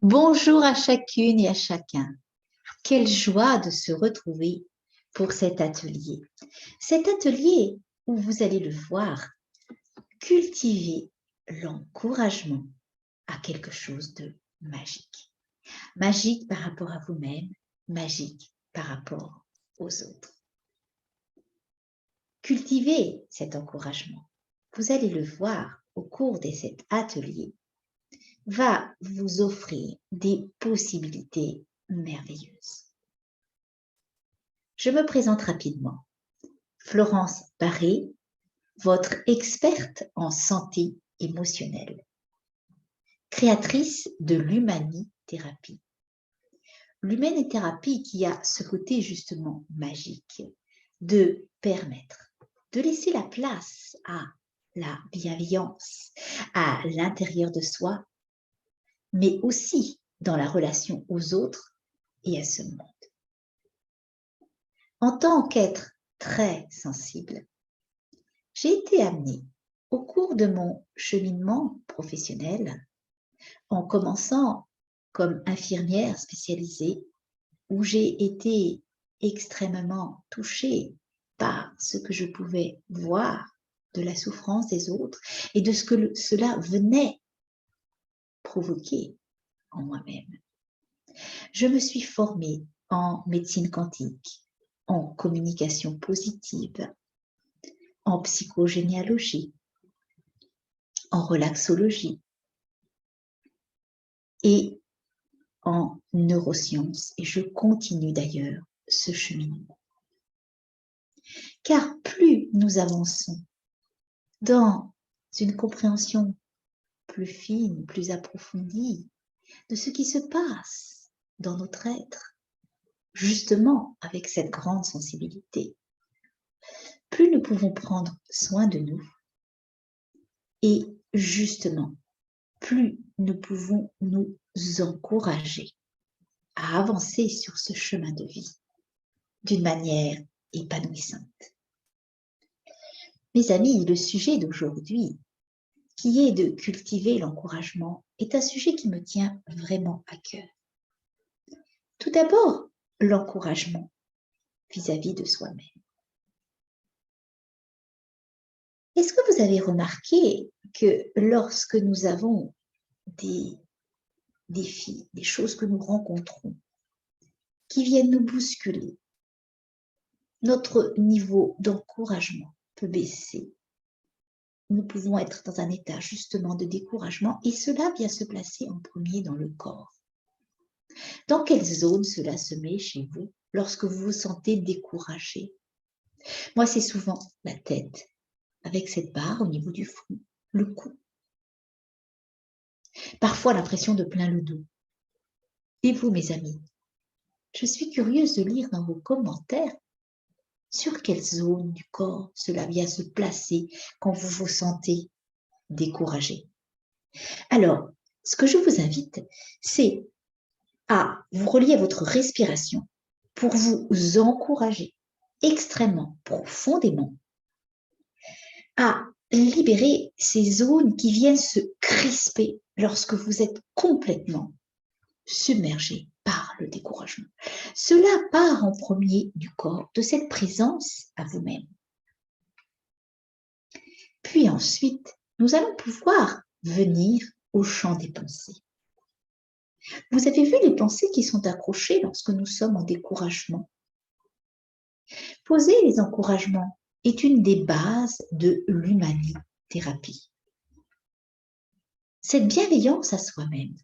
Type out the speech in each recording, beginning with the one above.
Bonjour à chacune et à chacun. Quelle joie de se retrouver pour cet atelier. Cet atelier où vous allez le voir, cultiver l'encouragement à quelque chose de magique. Magique par rapport à vous-même, magique par rapport aux autres. Cultivez cet encouragement. Vous allez le voir au cours de cet atelier va vous offrir des possibilités merveilleuses. Je me présente rapidement. Florence Barré, votre experte en santé émotionnelle, créatrice de l'humanithérapie. L'humanithérapie qui a ce côté justement magique de permettre, de laisser la place à la bienveillance, à l'intérieur de soi, mais aussi dans la relation aux autres et à ce monde. En tant qu'être très sensible, j'ai été amenée au cours de mon cheminement professionnel, en commençant comme infirmière spécialisée, où j'ai été extrêmement touchée par ce que je pouvais voir de la souffrance des autres et de ce que cela venait provoquer en moi-même. Je me suis formée en médecine quantique, en communication positive, en psychogénéalogie, en relaxologie et en neurosciences. Et je continue d'ailleurs ce cheminement. Car plus nous avançons dans une compréhension plus fine, plus approfondie de ce qui se passe dans notre être, justement avec cette grande sensibilité, plus nous pouvons prendre soin de nous et justement, plus nous pouvons nous encourager à avancer sur ce chemin de vie d'une manière épanouissante. Mes amis, le sujet d'aujourd'hui, qui est de cultiver l'encouragement, est un sujet qui me tient vraiment à cœur. Tout d'abord, l'encouragement vis-à-vis de soi-même. Est-ce que vous avez remarqué que lorsque nous avons des défis, des choses que nous rencontrons, qui viennent nous bousculer, notre niveau d'encouragement peut baisser. Nous pouvons être dans un état justement de découragement et cela vient se placer en premier dans le corps. Dans quelle zone cela se met chez vous lorsque vous vous sentez découragé? Moi, c'est souvent la tête, avec cette barre au niveau du front, le cou. Parfois l'impression de plein le dos. Et vous, mes amis? Je suis curieuse de lire dans vos commentaires sur quelle zone du corps cela vient se placer quand vous vous sentez découragé. Alors, ce que je vous invite, c'est à vous relier à votre respiration pour vous encourager extrêmement profondément à libérer ces zones qui viennent se crisper lorsque vous êtes complètement submergé par le découragement. Cela part en premier du corps, de cette présence à vous-même. Puis ensuite, nous allons pouvoir venir au champ des pensées. Vous avez vu les pensées qui sont accrochées lorsque nous sommes en découragement. Poser les encouragements est une des bases de l'humanithérapie. Cette bienveillance à soi-même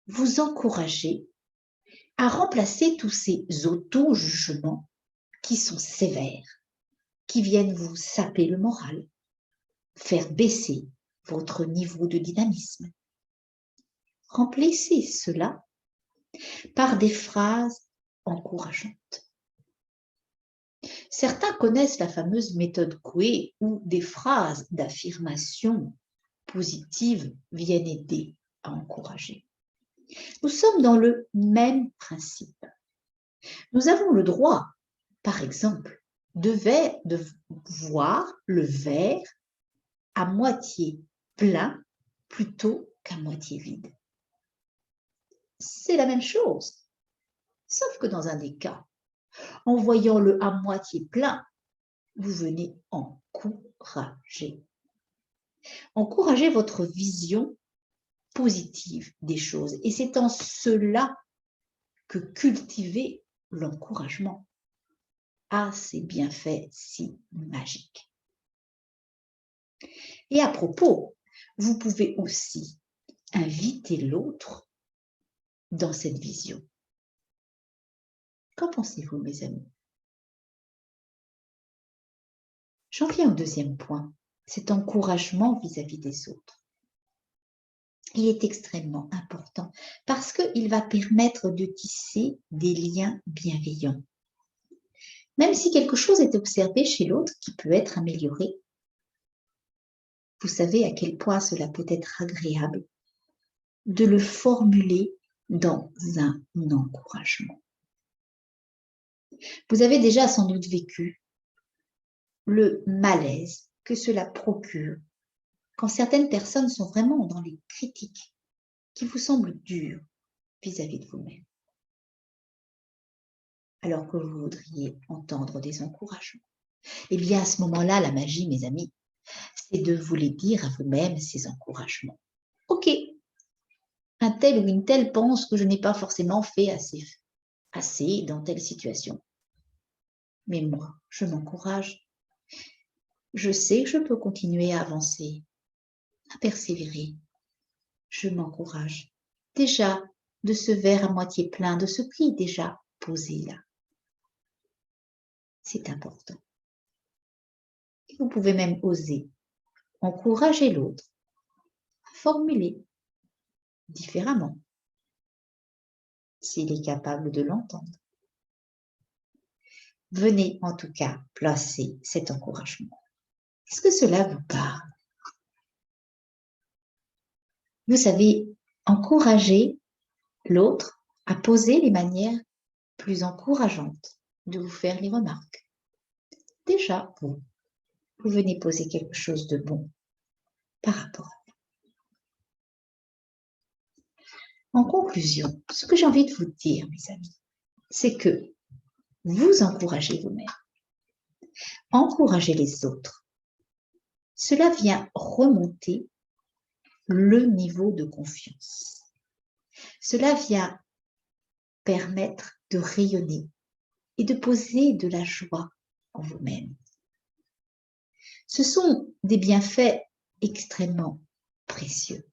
vous encourager à remplacer tous ces auto-jugements qui sont sévères, qui viennent vous saper le moral, faire baisser votre niveau de dynamisme. Remplacez cela par des phrases encourageantes. Certains connaissent la fameuse méthode Coué où des phrases d'affirmation positive viennent aider à encourager. Nous sommes dans le même principe. Nous avons le droit, par exemple, de voir le verre à moitié plein plutôt qu'à moitié vide. c'est la même chose. Sauf que dans un des cas, en voyant le à moitié plein, vous venez encourager. Encourager votre vision positive des choses. Et c'est en cela que cultiver l'encouragement a ses bienfaits si magiques. Et à propos, vous pouvez aussi inviter l'autre dans cette vision. Qu'en pensez-vous, mes amis? J'en viens au deuxième point, cet encouragement vis-à-vis des autres. Il est extrêmement important parce qu'il va permettre de tisser des liens bienveillants. Même si quelque chose est observé chez l'autre qui peut être amélioré, vous savez à quel point cela peut être agréable de le formuler dans un encouragement. Vous avez déjà sans doute vécu le malaise que cela procure quand certaines personnes sont vraiment dans les critiques qui vous semblent dures vis-à-vis de vous-même, alors que vous voudriez entendre des encouragements. Eh bien, à ce moment-là, la magie, mes amis, c'est de vous les dire à vous-même, ces encouragements. Ok, un tel ou une telle pense que je n'ai pas forcément fait assez dans telle situation. Mais moi, je m'encourage. Je sais que je peux continuer à avancer, à persévérer. Je m'encourage. Déjà, de ce verre à moitié plein, de ce prix déjà posé là. C'est important. Et vous pouvez même oser encourager l'autre à formuler différemment, s'il est capable de l'entendre. Venez en tout cas placer cet encouragement. Est-ce que cela vous parle? Vous savez, encourager l'autre à poser les manières plus encourageantes de vous faire les remarques. Déjà, vous venez poser quelque chose de bon par rapport à vous. En conclusion, ce que j'ai envie de vous dire, mes amis, c'est que vous encouragez vous-même, encouragez les autres. Cela vient remonter le niveau de confiance. Cela vient permettre de rayonner et de poser de la joie en vous-même. Ce sont des bienfaits extrêmement précieux.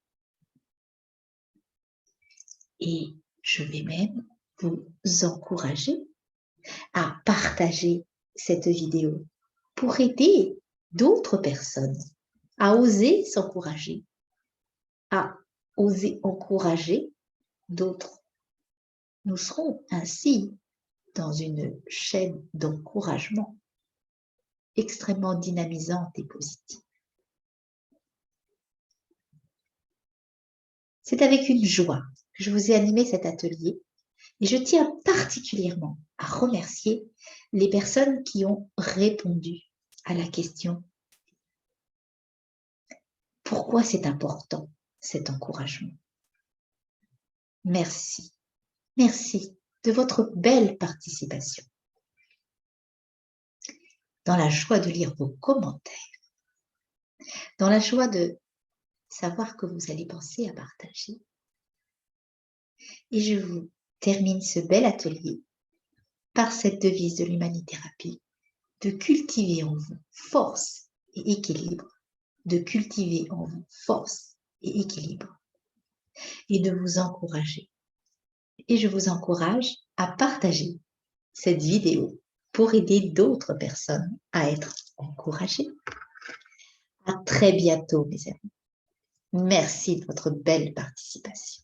Et je vais même vous encourager à partager cette vidéo pour aider d'autres personnes à oser s'encourager, à oser encourager d'autres. Nous serons ainsi dans une chaîne d'encouragement extrêmement dynamisante et positive. C'est avec une joie que je vous ai animé cet atelier et je tiens particulièrement à remercier les personnes qui ont répondu à la question « Pourquoi c'est important cet encouragement ?» Merci, merci de votre belle participation. Dans la joie de lire vos commentaires, dans la joie de savoir que vous allez penser à partager. Et je vous termine ce bel atelier par cette devise de l'humanithérapie, de cultiver en vous force et équilibre, de cultiver en vous force et équilibre, et de vous encourager. Et je vous encourage à partager cette vidéo pour aider d'autres personnes à être encouragées. À très bientôt, mes amis. Merci de votre belle participation.